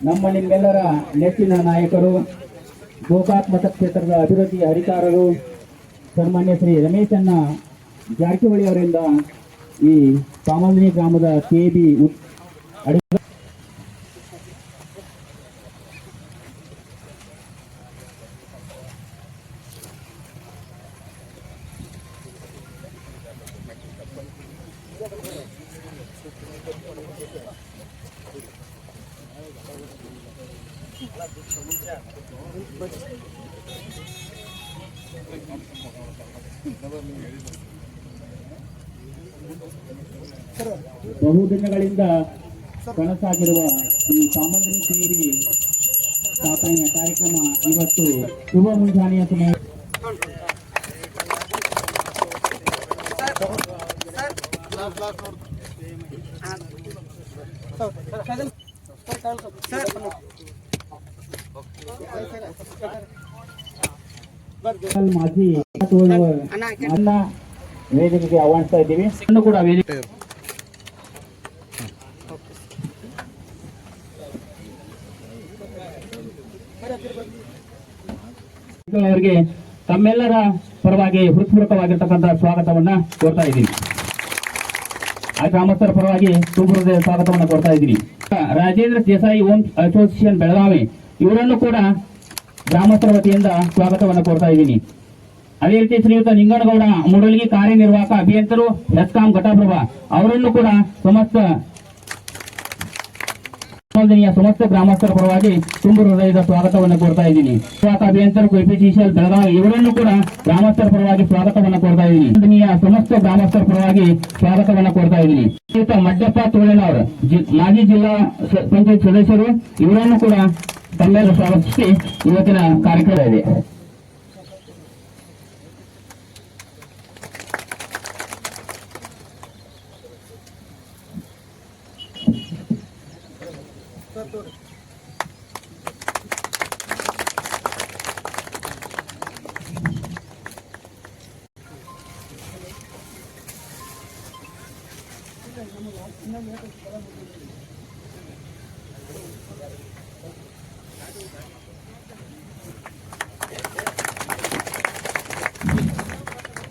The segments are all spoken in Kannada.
ನಮ್ಮ ನಿಮ್ಮೆಲ್ಲರ ನೆಚ್ಚಿನ ನಾಯಕರು, ಗೋಕಾಕ್ ಮತಕ್ಷೇತ್ರದ ಅಭಿವೃದ್ಧಿ ಹರಿಕಾರರು, ಸನ್ಮಾನ್ಯ ಶ್ರೀ ರಮೇಶಣ್ಣ ಜಾರಕಿಹೊಳಿ ಅವರಿಂದ ಈ ಪಾಮಂದಿನಿ ಗ್ರಾಮದ ಕೆಬಿ ಬಹುದಿನಗಳಿಂದ ಕನಸಾಗಿರುವ ಈ ಪಾಮಂದಿನಿ ಕೇರಿ ಸ್ಥಾಪನೆಯ ಕಾರ್ಯಕ್ರಮ ಇವತ್ತು ಶುಭ ಮುಂಜಾನೆಯ ಸಮಯ. ಮಾಜಿ ವೇದಿಕೆಗೆ ಆಹ್ವಾನಿಸ್ತಾ ಇದ್ದೀವಿ. ಕೂಡ ವೇದಿಕೆ ಅವರಿಗೆ ತಮ್ಮೆಲ್ಲರ ಪರವಾಗಿ ಹೃತ್ಪೂರ್ವಕವಾಗಿರ್ತಕ್ಕಂಥ ಸ್ವಾಗತವನ್ನ ಕೋರ್ತಾ ಇದ್ದೀನಿ. ಆ ಗ್ರಾಮಸ್ಥರ ಪರವಾಗಿ ತುಂಬುವುದೇ ಸ್ವಾಗತವನ್ನ ಕೋರ್ತಾ ಇದ್ದೀನಿ. ರಾಜೇಂದ್ರ ದೇಸಾಯಿ ಓಮ್ ಅಸೋಸಿಯೇಷನ್ ಬೆಳಗಾವಿ ಇವರನ್ನು ಕೂಡ ಗ್ರಾಮಸ್ಥರ ವತಿಯಿಂದ ಸ್ವಾಗತವನ್ನು ಕೋರ್ತಾ ಇದ್ದೀನಿ. ಅದೇ ರೀತಿ ಶ್ರೀಯುತ ನಿಂಗನಗೌಡ ಮೂಡಲಗಿ ಕಾರ್ಯನಿರ್ವಾಹಕ ಅಭಿಯಂತರು ಹೆಸ್ಕಾಂ ಘಟಪ್ರಭಾ ಅವರನ್ನು ಕೂಡ ಸಮಸ್ತ ಗ್ರಾಮಸ್ಥರ ಪರವಾಗಿ ತುಂಬು ಹೃದಯದ ಸ್ವಾಗತವನ್ನು ಕೋರ್ತಾ ಇದ್ದೀನಿ. ಅಭಿಯಂತರು ಕೆಪಿಸಿಸಿಎಲ್ ಬೆಳಗಾವಿ ಇವರನ್ನು ಕೂಡ ಗ್ರಾಮಸ್ಥರ ಪರವಾಗಿ ಸ್ವಾಗತವನ್ನು ಕೋರ್ತಾ ಇದ್ದೀನಿ. ಸಮಸ್ತ ಗ್ರಾಮಸ್ಥರ ಪರವಾಗಿ ಸ್ವಾಗತವನ್ನು ಕೋರ್ತಾ ಇದ್ದೀನಿ. ಶ್ರೀಯುತ ಮಡ್ಡಪ್ಪ ತೋಳನವರ್ ಮಾಜಿ ಜಿಲ್ಲಾ ಪಂಚಾಯತ್ ಸದಸ್ಯರು ಇವರನ್ನು ಕೂಡ ತಮ್ಮೆಲ್ಲ ಸ್ವಾಗತಿಸಿ ಇವತ್ತಿನ ಕಾರ್ಯಕ್ರಮ ಇದೆ.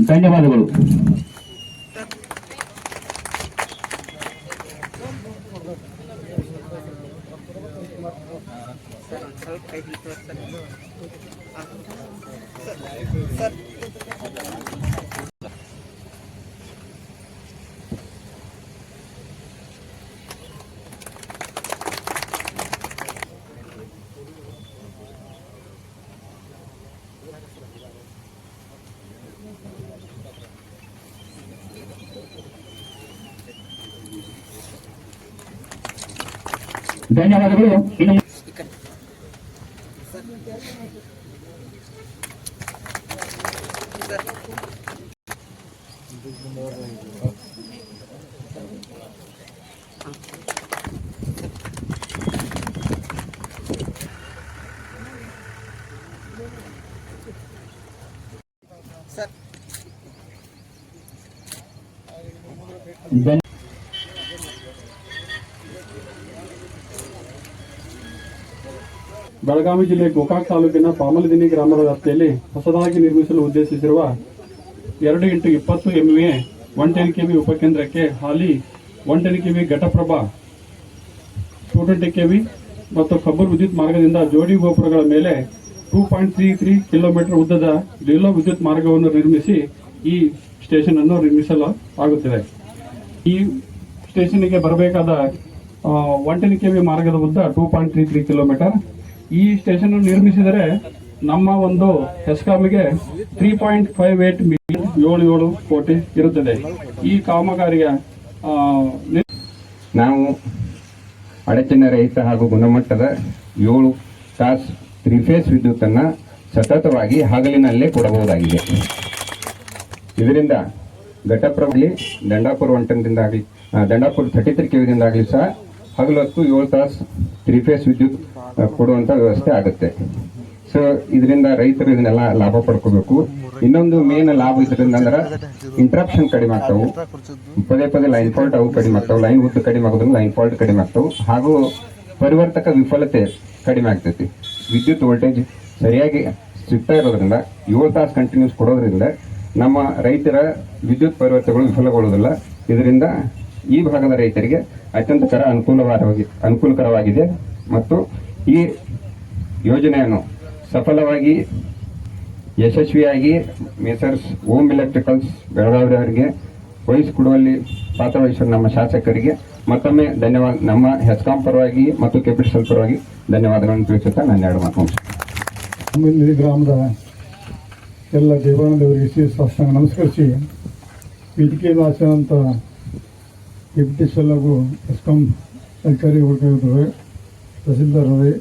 ಧನ್ಯವಾದಗಳು. ಧನ್ಯವಾದಗಳು. ಇನ್ನು ಬೆಳಗಾವಿ ಜಿಲ್ಲೆ ಗೋಕಾಕ್ ತಾಲೂಕಿನ ಪಾಮಲದಿನಿ ಗ್ರಾಮದ ವ್ಯಾಪ್ತಿಯಲ್ಲಿ ಹೊಸದಾಗಿ ನಿರ್ಮಿಸಲು ಉದ್ದೇಶಿಸಿರುವ 2x20 MVA 110 kV ಉಪಕೇಂದ್ರಕ್ಕೆ ಹಾಲಿ 110 kV ಘಟಪ್ರಭಾ 220 kV ಮತ್ತು ಕಬ್ಬೂರ್ ವಿದ್ಯುತ್ ಮಾರ್ಗದಿಂದ ಜೋಡಿ ಗೋಪುರಗಳ ಮೇಲೆ 2.33 ಕಿಲೋಮೀಟರ್ ಉದ್ದದ ಡಿಲೋ ವಿದ್ಯುತ್ ಮಾರ್ಗವನ್ನು ನಿರ್ಮಿಸಿ ಈ ಸ್ಟೇಷನ್ ಅನ್ನು ನಿರ್ಮಿಸಲಾಗುತ್ತಿದೆ. ಈ ಸ್ಟೇಷನ್ಗೆ ಬರಬೇಕಾದ 110 kV ಮಾರ್ಗದ ಉದ್ದ 2.33 ಕಿಲೋಮೀಟರ್. ಈ ಸ್ಟೇಷನ್ ನಿರ್ಮಿಸಿದರೆ ನಮ್ಮ ಒಂದು ಹೆಸ್ಕಾಂಗೆ 3.58 ಮಿಲಿಯನ್ 77 ಕೋಟಿ ಇರುತ್ತದೆ. ಈ ಕಾಮಗಾರಿಯ ನಾವು ಅಡಚಣೆ ರಹಿತ ಹಾಗೂ ಗುಣಮಟ್ಟದ 7 ತಾಸು 3 ಫೇಸ್ ವಿದ್ಯುತ್ ಅನ್ನು ಸತತವಾಗಿ ಹಗಲಿನಲ್ಲೇ ಕೊಡಬಹುದಾಗಿದೆ. ಇದರಿಂದ ಘಟಪ್ರಭಲಿ ದಂಡಾಪುರ 110 ಆಗಲಿ ದಂಡಾಪುರ 33 ಕೆವಿದಿಂದ ಆಗಲಿ ಸಹ ಹಗಲು ಹೊತ್ತು 7 ತಾಸು 3 ಫೇಸ್ ವಿದ್ಯುತ್ ಕೊಡುವಂಥ ವ್ಯವಸ್ಥೆ ಆಗುತ್ತೆ. ಸೊ ಇದರಿಂದ ರೈತರು ಇದನ್ನೆಲ್ಲ ಲಾಭ ಪಡ್ಕೋಬೇಕು. ಇನ್ನೊಂದು ಮೇನ್ ಲಾಭ ಇದರಿಂದ ಅಂದ್ರೆ ಇಂಟ್ರಪ್ಷನ್ ಕಡಿಮೆ ಆಗ್ತಾವು, ಪದೇ ಪದೇ ಲೈನ್ ಫಾಲ್ಟ್ ಅವು ಕಡಿಮೆ ಆಗ್ತಾವು, ಲೈನ್ ಉದ್ದ ಕಡಿಮೆ ಆಗೋದ್ರಿಂದ ಲೈನ್ ಫಾಲ್ಟ್ ಕಡಿಮೆ ಆಗ್ತಾವು, ಹಾಗೂ ಪರಿವರ್ತಕ ವಿಫಲತೆ ಕಡಿಮೆ ಆಗ್ತೈತಿ. ವಿದ್ಯುತ್ ವೋಲ್ಟೇಜ್ ಸರಿಯಾಗಿ ಸಿಗ್ತಾ ಇರೋದ್ರಿಂದ 7 ತಾಸು ಕಂಟಿನ್ಯೂಸ್ ಕೊಡೋದ್ರಿಂದ ನಮ್ಮ ರೈತರ ವಿದ್ಯುತ್ ಪರಿವರ್ತನೆಗಳು ವಿಫಲಗೊಳ್ಳುವುದಿಲ್ಲ. ಇದರಿಂದ ಈ ಭಾಗದ ರೈತರಿಗೆ ಅತ್ಯಂತ ಅನುಕೂಲಕರವಾಗಿದೆ ಮತ್ತು ಈ ಯೋಜನೆಯನ್ನು ಸಫಲವಾಗಿ ಯಶಸ್ವಿಯಾಗಿ ಮೇಸರ್ಸ್ ಓಮ್ ಎಲೆಕ್ಟ್ರಿಕಲ್ಸ್ ಬೆಳಗಾವಿ ಅವರಿಗೆ ವಹಿಸಿಕೊಡುವಲ್ಲಿ ಪಾತ್ರವಹಿಸುವ ನಮ್ಮ ಶಾಸಕರಿಗೆ ಮತ್ತೊಮ್ಮೆ ಧನ್ಯವಾದ. ನಮ್ಮ ಹೆಸ್ಕಾಂ ಪರವಾಗಿ ಮತ್ತು ಕೆಪಿಟಲ್ ಪರವಾಗಿ ಧನ್ಯವಾದಗಳನ್ನು ತಿಳಿಸುತ್ತಾ ನನ್ನ 2 ಮಾತು ಈ ಗ್ರಾಮದ ಎಲ್ಲ ದೇವಾನಂದವರಿಗೆ ಸಾಷ್ಟಾಂಗ ನಮಸ್ಕರಿಸಿ ವೇದಿಕೆ ಭಾಷೆಯಂಥ ಕೆಪಿಟಲ್ ಹಾಗೂ ಹೆಸ್ಕಾಂ ಅಧಿಕಾರಿಗಳು, ತಹಸೀಲ್ದಾರರೇ,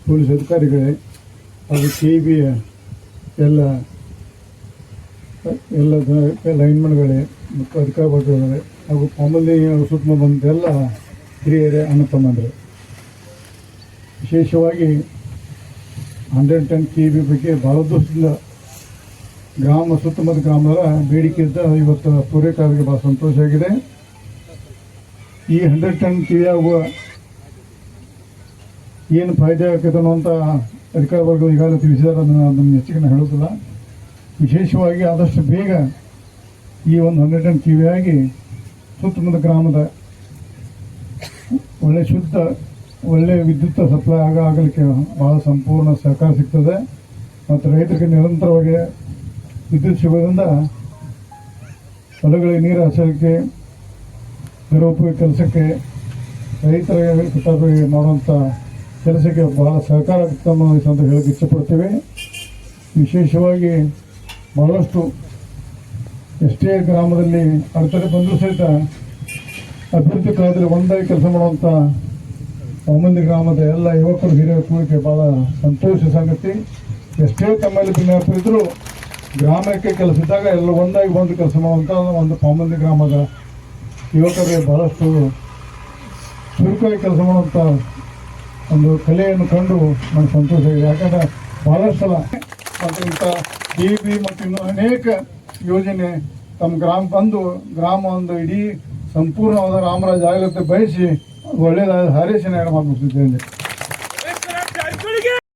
ಪೊಲೀಸ್ ಅಧಿಕಾರಿಗಳೇ ಹಾಗೂ KEBಯ ಎಲ್ಲ ಲೈನ್ಮನ್ಗಳೇ ಮತ್ತು ಅಧಿಕಾರಿ ವರ್ಗಗಳೇ ಹಾಗೂ ಪಾಮಲ್ಲಿ ಸುತ್ತಮುತ್ತ ಬಂದ ಎಲ್ಲ ಹಿರಿಯರೇ, ಅಣ್ಣ ತಮ್ಮಂದರೆ, ವಿಶೇಷವಾಗಿ 110 KV ಬಗ್ಗೆ ಭಾಳ ದಿವಸದಿಂದ ಸುತ್ತಮುತ್ತ ಗ್ರಾಮದ ಬೇಡಿಕೆ ಇದ್ದ ಇವತ್ತು ಪೂರೈಕೆಯಾಗಿ ಭಾಳ ಸಂತೋಷ ಆಗಿದೆ. ಈ 110 KV ಆಗುವ ಏನು ಫಾಯ್ದೆ ಆಗ್ತದೆ ಅನ್ನುವಂಥ ಅಧಿಕಾರಿ ವರ್ಗ ಈಗಾಗಲೇ ತಿಳಿಸಿದ್ದಾರೆ. ಅದನ್ನು ಹೆಚ್ಚಿಗೆ ಹೇಳೋದಿಲ್ಲ. ವಿಶೇಷವಾಗಿ ಆದಷ್ಟು ಬೇಗ ಈ ಒಂದು 110 KV ಆಗಿ ಸುತ್ತಮುತ್ತ ಗ್ರಾಮದ ಒಳ್ಳೆ ವಿದ್ಯುತ್ ಸಪ್ಲೈ ಆಗಲಿಕ್ಕೆ ಭಾಳ ಸಂಪೂರ್ಣ ಸಹಕಾರ ಸಿಗ್ತದೆ ಮತ್ತು ರೈತರಿಗೆ ನಿರಂತರವಾಗಿ ವಿದ್ಯುತ್ ಸಿಗೋದ್ರಿಂದ ಹೊಲಗಳಿಗೆ ನೀರು ಹರಿಸಲಿಕ್ಕೆ, ಗೃಹೋಪಯೋಗಿ ಕೆಲಸಕ್ಕೆ, ರೈತರಿಗೆ ಮಾಡುವಂಥ ಕೆಲಸಕ್ಕೆ ಬಹಳ ಸಹಕಾರ ಆಗುತ್ತೆ ಅಂತ ಹೇಳಕ್ಕೆ ಇಷ್ಟಪಡ್ತೀವಿ. ವಿಶೇಷವಾಗಿ ಬಹಳಷ್ಟು ಎಷ್ಟೇ ಗ್ರಾಮದಲ್ಲಿ ಅಡೆತಡೆ ಬಂದರೂ ಸಹಿತ ಅಭಿವೃದ್ಧಿ ಕಾರ್ಯದಲ್ಲಿ ಒಂದಾಗಿ ಕೆಲಸ ಮಾಡುವಂಥ ಪಾಮಲ್ಲಿ ಗ್ರಾಮದ ಎಲ್ಲ ಯುವಕರು ಹಿರಿಯರ ಕೂಡಿಕೆ ಭಾಳ ಸಂತೋಷ ಸಂಗತಿ. ಎಷ್ಟೇ ತಮ್ಮಲ್ಲಿ ಭಿನ್ನಾಭಿಪ್ರಾಯ ಇದ್ದರೂ ಗ್ರಾಮಕ್ಕೆ ಕೆಲಸ ಇದ್ದಾಗ ಎಲ್ಲ ಒಂದಾಗಿ ಬಂದು ಕೆಲಸ ಮಾಡುವಂಥ ಒಂದು ಪಾಮಲ್ಲಿ ಗ್ರಾಮದ ಯುವಕರಿಗೆ ಬಹಳಷ್ಟು ಚುರುಕಾಗಿ ಕೆಲಸ ಮಾಡುವಂಥ ಒಂದು ಕಲೆಯನ್ನು ಕಂಡು ನನಗೆ ಸಂತೋಷ ಆಗಿದೆ. ಯಾಕಂದರೆ ಭಾಳಷ್ಟು ಸಲ ಮತ್ತು ಇಂಥ KEB ಮತ್ತು ಇನ್ನೂ ಅನೇಕ ಯೋಜನೆ ತಮ್ಮ ಗ್ರಾಮ ಬಂದು ಗ್ರಾಮ ಒಂದು ಇಡೀ ಸಂಪೂರ್ಣವಾದ ರಾಮರಾಜ ಆಗಲಂತೆ ಬಯಸಿ ಒಳ್ಳೆಯದಾದ ಹಾರೈಸಿನ ಮುಗಿಸಿದ್ದೇನೆ.